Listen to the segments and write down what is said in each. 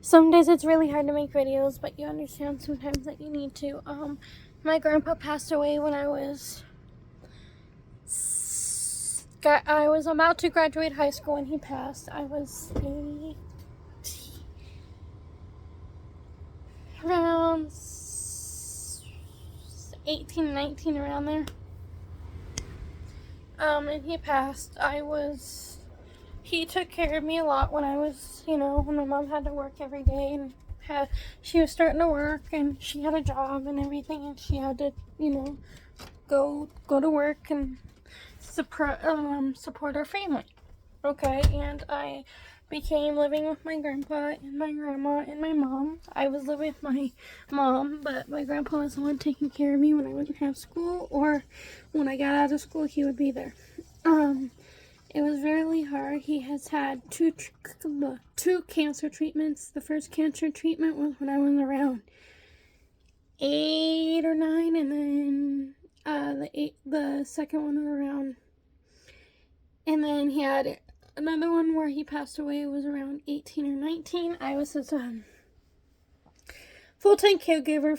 Some days it's really hard to make videos, but you understand sometimes that you need to. My grandpa passed away when I was about to graduate high school when he passed. I was around 18, 19, around there. And he passed. He took care of me a lot when I was, when my mom had to work every day, and she was starting to work, and she had a job and everything, and she had to, go to work and support our family. Okay, and I became living with my grandpa and my grandma and my mom. I was living with my mom, but my grandpa was the one taking care of me when I wouldn't have school, or when I got out of school, he would be there. It was really hard. He has had two cancer treatments. The first cancer treatment was when I was around 8 or 9, and then the second one was around, and then he had another one where he passed away. Was around 18 or 19. I was his full-time caregiver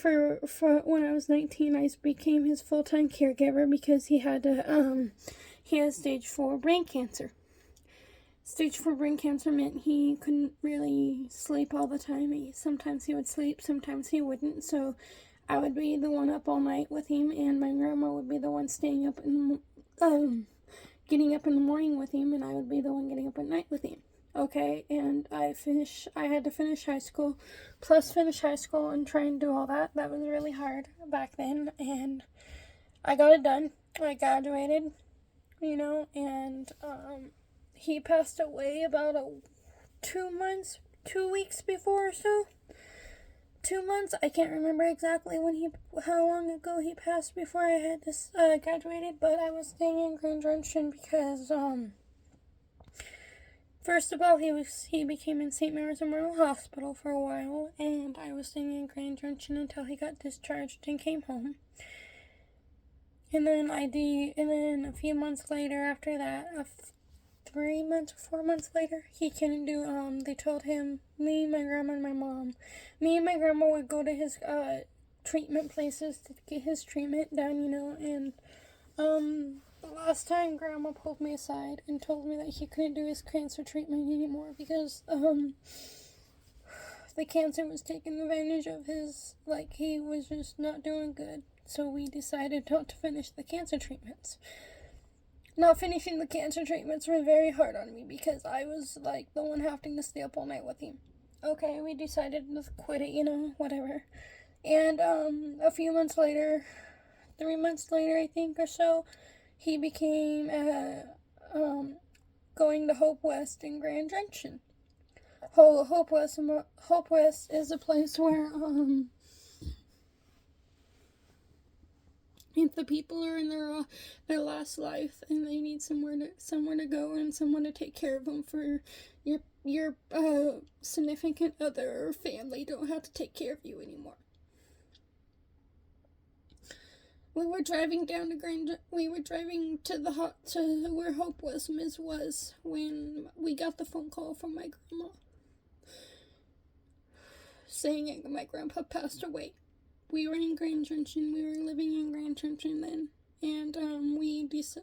for when I was 19. I became his full-time caregiver because he had stage 4 brain cancer. Stage 4 brain cancer meant he couldn't really sleep all the time. Sometimes he would sleep, sometimes he wouldn't. So I would be the one up all night with him, and my grandma would be the one staying up getting up in the morning with him, and I would be the one getting up at night with him. Okay, and I had to finish high school, and try and do all that. That was really hard back then, and I got it done. I graduated, and he passed away about 2 weeks before, or so. 2 months. I can't remember exactly how long ago he passed before I had this graduated, but I was staying in Grand Junction because first of all, he became in St. Mary's Memorial Hospital for a while, and I was staying in Grand Junction until he got discharged and came home. And then a few months later, after that, 3 months or 4 months later, he couldn't do, they told him, me, my grandma, and my mom, me and my grandma would go to his, treatment places to get his treatment done, and, the last time grandma pulled me aside and told me that he couldn't do his cancer treatment anymore because, the cancer was taking advantage of he was just not doing good. So we decided not to finish the cancer treatments. Not finishing the cancer treatments was very hard on me because I was the one having to stay up all night with him. Okay, we decided to quit it, whatever. And a few months later, 3 months later, I think, or so, he became going to Hope West in Grand Junction. Hope West is a place where if the people are in their last life and they need somewhere to go and someone to take care of them, for your significant other or family don't have to take care of you anymore. We were driving to where Hope West was when we got the phone call from my grandma saying my grandpa passed away. We were in Grand Junction. We were living in Grand Junction then, and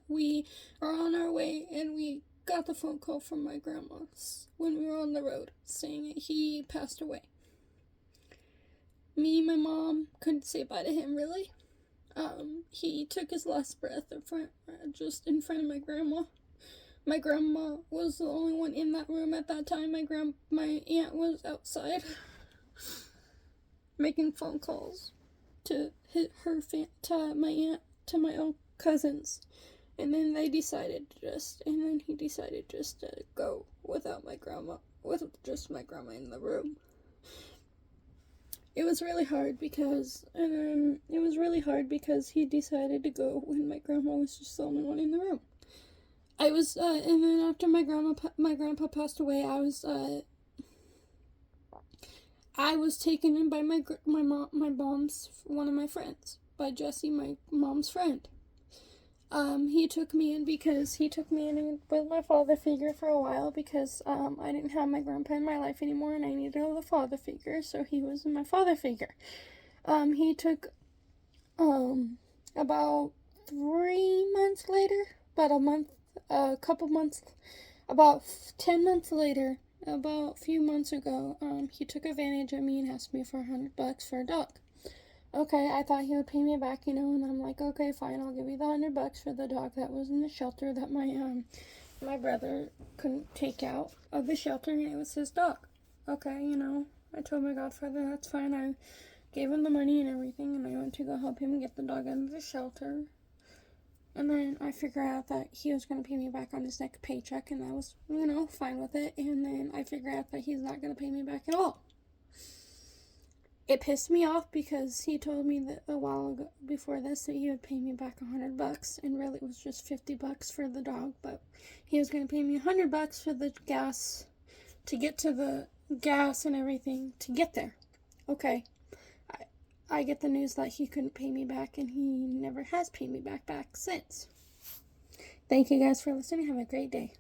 we are on our way, and we got the phone call from my grandma when we were on the road saying he passed away. Me and my mom couldn't say bye to him, really. He took his last breath just in front of my grandma. My grandma was the only one in that room at that time. My aunt was outside making phone calls to my aunt, to my own cousins, and then he decided just to go without my grandma, with just my grandma in the room. It was really hard because he decided to go when my grandma was just the only one in the room. And then after my grandpa passed away, I was taken in by my mom's, one of my friends, by Jessie, my mom's friend. He took me in because he took me in with my father figure for a while because I didn't have my grandpa in my life anymore and I needed a father figure, so he was my father figure. He took about 3 months later, about a month, a couple months, about 10 months later, about a few months ago, he took advantage of me and asked me for $100 for a dog. Okay, I thought he would pay me back, and I'm like, okay, fine, I'll give you the $100 for the dog that was in the shelter that my brother couldn't take out of the shelter, and it was his dog. Okay, I told my godfather that's fine. I gave him the money and everything, and I went to go help him get the dog out of the shelter. And then I figured out that he was going to pay me back on his next paycheck, and I was, fine with it. And then I figured out that he's not going to pay me back at all. It pissed me off because he told me that a while ago before this that he would pay me back $100, and really it was just $50 for the dog, but he was going to pay me $100 for the gas to get to the gas and everything to get there. Okay. I get the news that he couldn't pay me back, and he never has paid me back since. Thank you guys for listening. Have a great day.